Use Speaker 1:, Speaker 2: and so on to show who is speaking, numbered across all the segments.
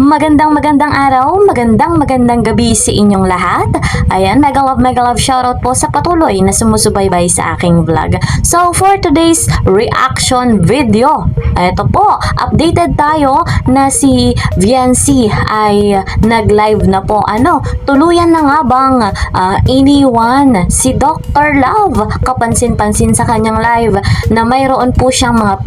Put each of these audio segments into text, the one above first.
Speaker 1: Magandang araw, magandang gabi sa inyong lahat. Ayan, mega love shoutout po sa patuloy na sumusubaybay sa aking vlog. So for today's reaction video, ito po, updated tayo na si Viancy ay nag-live na po. Tuluyan na nga bang iniwan si Dr. Love? Kapansin-pansin sa kanyang live na mayroon po siyang mga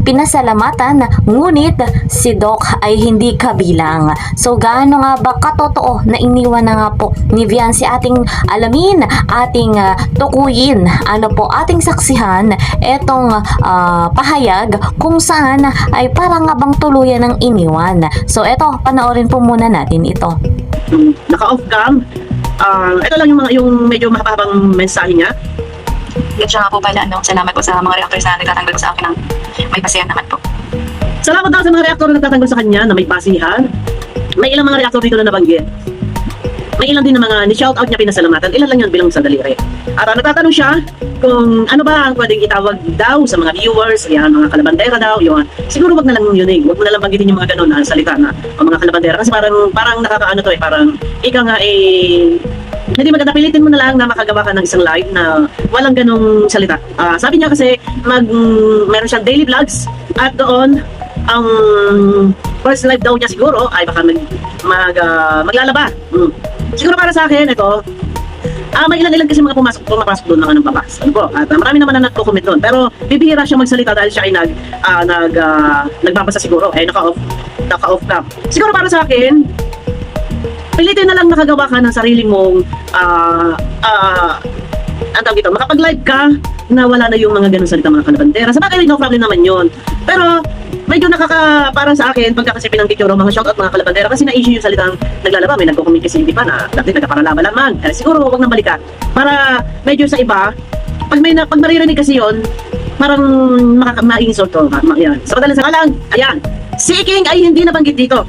Speaker 1: pinasalamatan, ngunit si Doc ay hindi kabilang. So gaano nga ba katotoo na iniwan na nga po ni Viancy? Ating alamin, ating tukuyin, ating saksihan etong pahayag kung saan ay parang nga bang tuluyan ng iniwan. So eto, panoorin po muna natin ito.
Speaker 2: Naka-off cam. Ito lang yung medyo mahabang mensahe niya.
Speaker 3: At siya nga po pala, salamat po sa mga reactors na nagtatanggol po sa akin ng may pasiyan naman po.
Speaker 2: Salamat daw sa mga reaktor na nagtatanggol sa kanya na may basihan. May ilang mga reaktor dito na nabanggit. May ilang din na mga ni-shoutout niya pinasalamatan. Ilan lang yun bilang sa daliri. At nagtatanong siya kung ano ba ang pwedeng itawag daw sa mga viewers, yan, mga kalabandera daw, yun. Siguro wag na lang yun wag mo na lang banggitin yung mga ganun na salita na o mga kalabandera. Kasi parang nakakaano to parang ika nga hindi maganda, pilitin mo na lang na makagawa ka ng isang live na walang ganong salita. Sabi niya kasi meron siyang daily vlogs at doon ang first live daw niya siguro ay baka maglalaba. Siguro para sa akin ito, may ilan kasi mga pumapasok doon ng anong babas. At marami naman na nagko-comment doon. Pero bibihira siya magsalita dahil siya ay nagbabasa siguro. Naka-off cam. Siguro para sa akin, pilitin na lang nakagawa ka ng sarili mong makapag-live ka na wala na yung mga ganun salita mga kalabandera. Sa bagay, no problem naman yun. Pero medyo para sa akin, pagka kasi pinanggit yung mga shoutout mga kalabandera, kasi na-issue yung salitang naglalaba. May nagko-comment kasi hindi pa na dati nagkaparalaba lang man. Siguro huwag nang balikan. Para medyo sa iba, pag maririnig kasi yun, parang ma-insult to. Yan. Sa madalas sa lang, ayan, si King ay hindi nabanggit dito.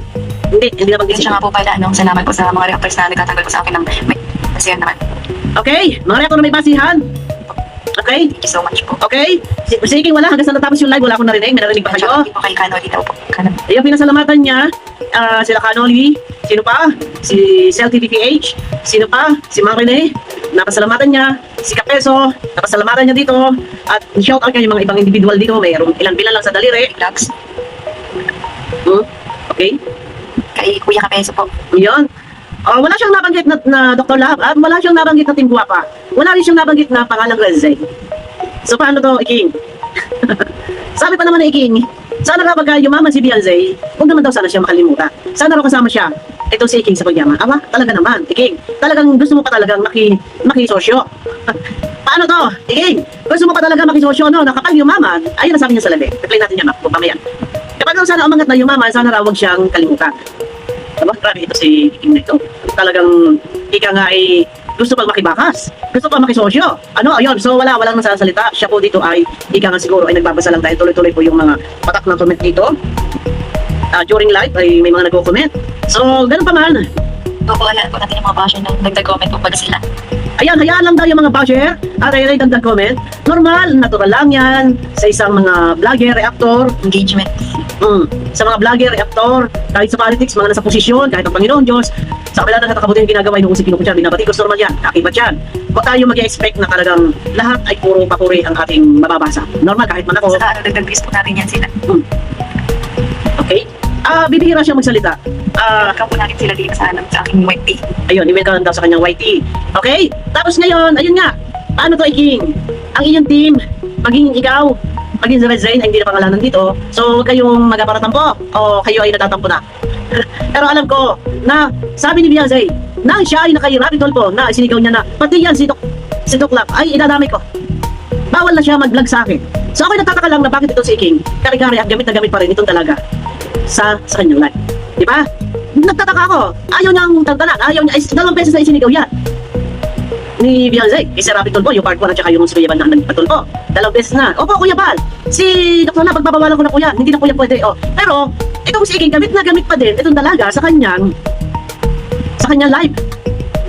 Speaker 2: Hindi nabanggit
Speaker 3: At siya nga po pala, salamat po sa mga reactors na nagtatanggol po sa akin ng may pasiyan naman.
Speaker 2: Okay, mga reaktor na may basihan. Okay?
Speaker 3: Thank you so much po.
Speaker 2: Okay? Si King wala, hanggang sa natapos yung live, wala akong narinig. May narinig ba kayo?
Speaker 3: Po kay Canoli daw po.
Speaker 2: Yung pinasalamatan niya, sila Canoli, sino pa? Si Cell TVPH, sino pa? Si Mang Rene, napasalamatan niya. Si Kapeso, napasalamatan niya dito. At shoutout niya yung mga ibang individual dito. Mayroong ilan lang sa daliri.
Speaker 3: Vlogs.
Speaker 2: Okay?
Speaker 3: Kay Kuya Kapeso po.
Speaker 2: Yun. Wala siyang nabanggit na Dr. Love at wala siyang nabanggit na Team Guapa. Wala rin siyang nabanggit na pangalang Renze. So paano to, Iking? Sabi pa naman na Iking, sana kapag yumaman si Beyonce, huwag naman daw sana siya makalimutan. Sana raw kasama siya. Ito si Iking sa pagyaman. Talaga naman, Iking. Talagang gusto mo pa talagang makisosyo. Paano to, Iking? Gusto mo pa talaga makisosyo, no? Na kapag yumaman, ayun ang sabi niya sa labi. Replay natin yan, pamaya. Kapag daw sana umangat na yumaman, sana raw huwag siyang kalimutan. Grabe ito si King na ito. Talagang ika nga ay gusto pang makibakas. Gusto pang makisosyo. Ayun. So walang nasasalita. Siya po dito ay ika nga siguro ay nagbabasa lang dahil tuloy-tuloy po yung mga patak ng comment dito. During live ay may mga nagko-comment. So ganun pa man.
Speaker 3: Opo, hayaan po natin yung mga passion na nagdag-comment po pag sila.
Speaker 2: Ayan, hayaan lang daw yung mga basher at ay dagdag comment. Normal, natural lang yan sa isang mga vlogger, reactor.
Speaker 3: Engagement.
Speaker 2: Sa mga vlogger, reactor, kahit sa politics, mga nasa posisyon, kahit ang Panginoon Diyos, sa kabila ng katakabuti yung ginagawa, inuusipin ko siya, binabatikos normal yan, akibat yan. Huwag tayo mag-expect na talagang lahat ay puro papuri ang ating mababasa. Normal, kahit man ako.
Speaker 3: Saka dagdag-base po natin yan sila.
Speaker 2: Okay? Bibihira siya magsalita.
Speaker 3: Welcome po natin sila dito sa aking YT.
Speaker 2: Ayun, i-welcome daw sa kanyang YT. Okay? Tapos ngayon, ayun nga, paano to, Iking? Ang iyong team, maging ikaw, maging si Red Zayn ay hindi na pangalanan dito. So, kayong magaparatampo o kayo ay natatampo na. Pero alam ko na sabi ni Beyonce, na siya ay naka-rapid tulpo na isinigaw niya na, pati yan si Doc Love ay idadamay ko. Bawal na siya mag-vlog sa akin. So, ako'y nagtataka lang na bakit ito si King, kari-kari at gamit na gamit pa rin itong talaga sa kanyang live. Di ba? Nagtataka ako. Ayaw niyang tantanan. Ayaw niya. Dalawang beses na isinigaw yan. Ni Beyonce. Isa Rapid Tulpo. Yung part 1 at saka yung si Kuya Bal na nagpatulpo. Dalawang beses na. Opo, Kuya Bal. Si Dr. Na, pagbabawalan ko na po yan. Hindi na po yan pwede. Pero, itong si King, gamit na gamit pa din itong dalaga sa kanyang live.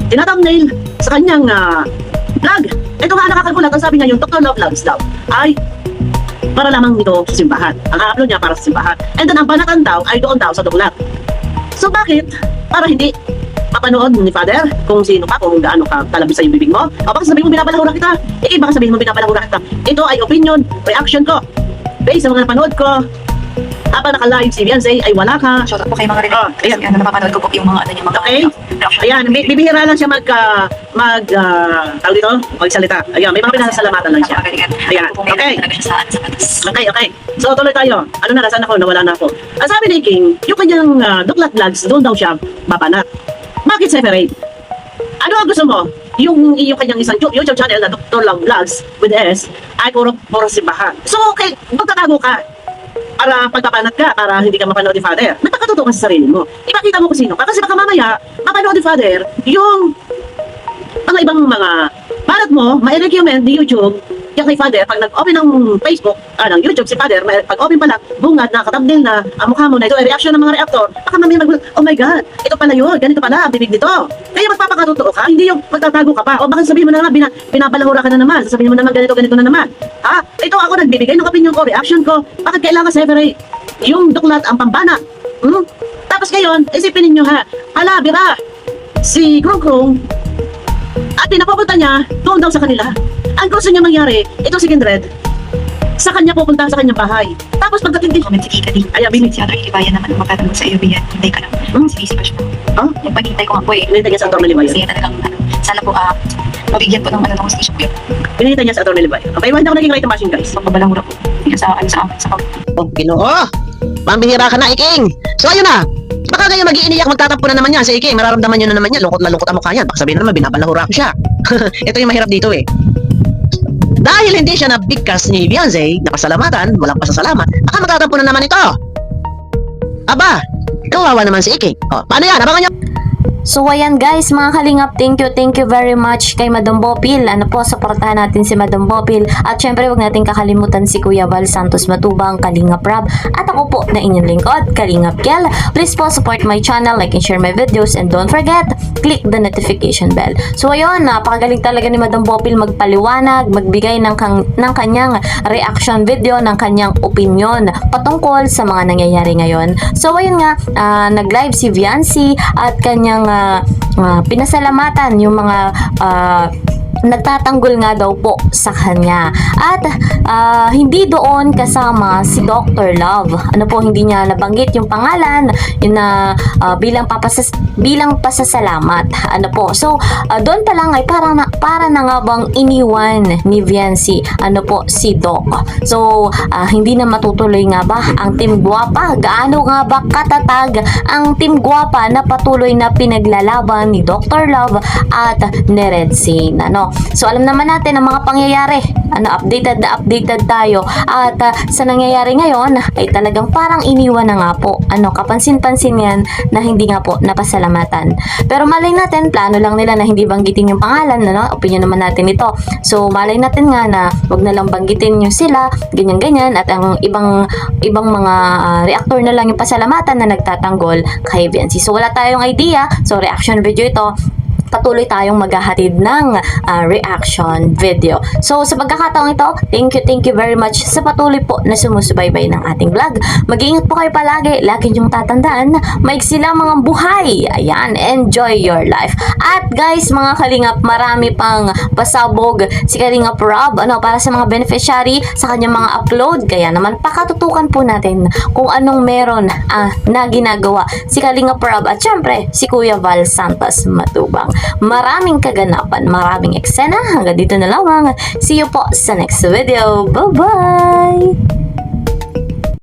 Speaker 2: Tinathumbnail sa kanyang vlog. Ito nga nakakagulat. Ang sabi niya yung Dr. Love Vlogs daw ay para lamang ito sa simbahan. Ang upload niya para sa simbahan. And then ang banatan daw ay doon daw sa duklat. So bakit? Para hindi mapanood ni Father kung sino ka, kung gaano ka kalabis sa yung bibig mo. O baka sabihin mo binabalahura kita. Baka sabihin mo binabalahura kita. Ito ay opinion, reaction ko. Based sa mga napanood ko, habang naka-live si Beyonce ay wala ka.
Speaker 3: Shout out po kay mga rin.
Speaker 2: Ayan.
Speaker 3: Kasi napapanood ko po yung mga ano niya, mga
Speaker 2: Okay?
Speaker 3: reaction.
Speaker 2: Ayan, bibihira lang siya tawag dito, magsalita. Ayan, may mga pinasasalamatan lang siya. Ayan, okay. Okay. So, tuloy tayo. Ano na, nasaan ako? Nawala na ako. Ang sabi ni King, yung kanyang duklat vlogs, doon daw siya babanat. Bakit separate? Ano ang gusto mo? Yung kanyang isang YouTube channel na Dr. Love Vlogs with S ay puro simbahan. So, okay, magtatago ka para pagpapanat ka, para hindi ka mapanood ni Father. Nagpakatotoo ka sa sarili mo. Ipakita mo kung sino ka. Kasi baka mamaya, mapanood ni Father yung mga ibang mga barat mo, ma-recommend ni YouTube yung kay Father. Pag nag-open ng Facebook, ng YouTube si Father, pag-open pala, bungad na, katabdil na, ang mukha mo na ito ay reaction ng mga reaktor. Baka mamaya oh my God, ito pala yun, ganito pala, ang bibig nito. Kaya magpapakatotoo ka, hindi yung magtatago ka pa. O baka sabihin mo na naman, binabalahura ka na naman, sasabihin mo naman ganito na naman. Ha? Ito ako nagbibigay ng opinion ko, reaction ko, bakit kailangan separate? Yung duklat ang pambana. Tapos ngayon, isipin ninyo ha, hala, bira, si Krung at pinapapunta niya doon daw sa kanila. Ang gusto niya mangyari, ito si Kindred, sa kanya pupunta sa kanyang bahay. Tapos pagdating din,
Speaker 3: Comment si Tita D.
Speaker 2: Ayan, binig.
Speaker 3: Si Atty. Libayan naman magtatanong sa iyo, Bian. Hintay ka lang. Si Busy pa siya.
Speaker 2: Oh?
Speaker 3: Yung paghintay ko nga po eh.
Speaker 2: Hinihintay niya sa Atty. Libayan.
Speaker 3: Kasi talagang, sana po, mabigyan po ng ano ng station po yun.
Speaker 2: Pinahita niya sa Atty. Libayan. Okay, hindi ako naging right machine, guys.
Speaker 3: Pagbabalangura po. Hindi sa amin, sa pag...
Speaker 2: Oh, Ginoo! Pambihira ka na, Iking! So, ayun na! Baka kayo mag-iiniyak, magtatampo na naman yan sa Iking. Mararamdaman nyo na naman yan. Lungkot na lungkot ang mukha yan. Baka sabihin na naman, binabalahura ko siya. Ito yung mahirap dito eh. Dahil hindi siya nabigkas ni Beyonce, napasalamatan, walang pasasalamat, baka magtatampo na naman ito. Aba, kawawa naman si Iking. O, paano yan? Abangan nyo!
Speaker 1: So ayan guys, mga kalingap, thank you very much kay Madam Bopil. Ano po, supportahan natin si Madam Bopil. At syempre, huwag natin kakalimutan si Kuya Val Santos Matubang, Kalingap Rab. At ako po na inyong lingkod, Kalingap Kel. Please po support my channel, like and share my videos, and don't forget, click the notification bell. So ayun, napakagaling talaga ni Madam Bopil magpaliwanag, magbigay ng kanyang reaction video, ng kanyang opinion patungkol sa mga nangyayari ngayon. So ayun nga, nag-live si Viancy at kanyang pinasalamatan yung mga nagtatanggol nga daw po sa kanya. At hindi doon kasama si Dr. Love. Ano po, hindi niya nabanggit yung pangalan yun na bilang pasasalamat. Ano po. So, doon pa lang ay para na nga bang iniwan ni Viancy si Doc. So, hindi na matutuloy nga ba ang Team Guapa? Gaano nga ba katatag ang Team Guapa na patuloy na pinaglalaban ni Dr. Love at ni Red Zane? So alam naman natin ang mga pangyayari. Updated tayo. At sa nangyayari ngayon ay talagang parang iniwan na nga po. Kapansin-pansin yan na hindi nga po napasalamatan. Pero malay natin, plano lang nila na hindi banggitin yung pangalan, opinion naman natin ito. So malay natin nga na wag na lang banggitin yung sila, ganyan-ganyan, at ang ibang mga reactor na lang yung pasalamatan na nagtatanggol kay Viancy. So wala tayong idea. So reaction video ito. Patuloy tayong maghahatid ng reaction video. So sa pagkakataong ito, thank you very much sa patuloy po na sumusubaybay ng ating vlog. Mag-iingat po kayo palagi. Lagi niyong tatandaan, maiksi lang mga buhay. Ayan, enjoy your life. At guys, mga kalingap, marami pang pasabog si Kalingap Rob para sa mga beneficiary sa kanyang mga upload. Kaya naman pakatutukan po natin kung anong meron na ginagawa si Kalingap Rob at syempre si Kuya Val Santos Matubang. Maraming kaganapan, maraming eksena. Hanggang dito na lamang. See you po sa next video. Bye-bye!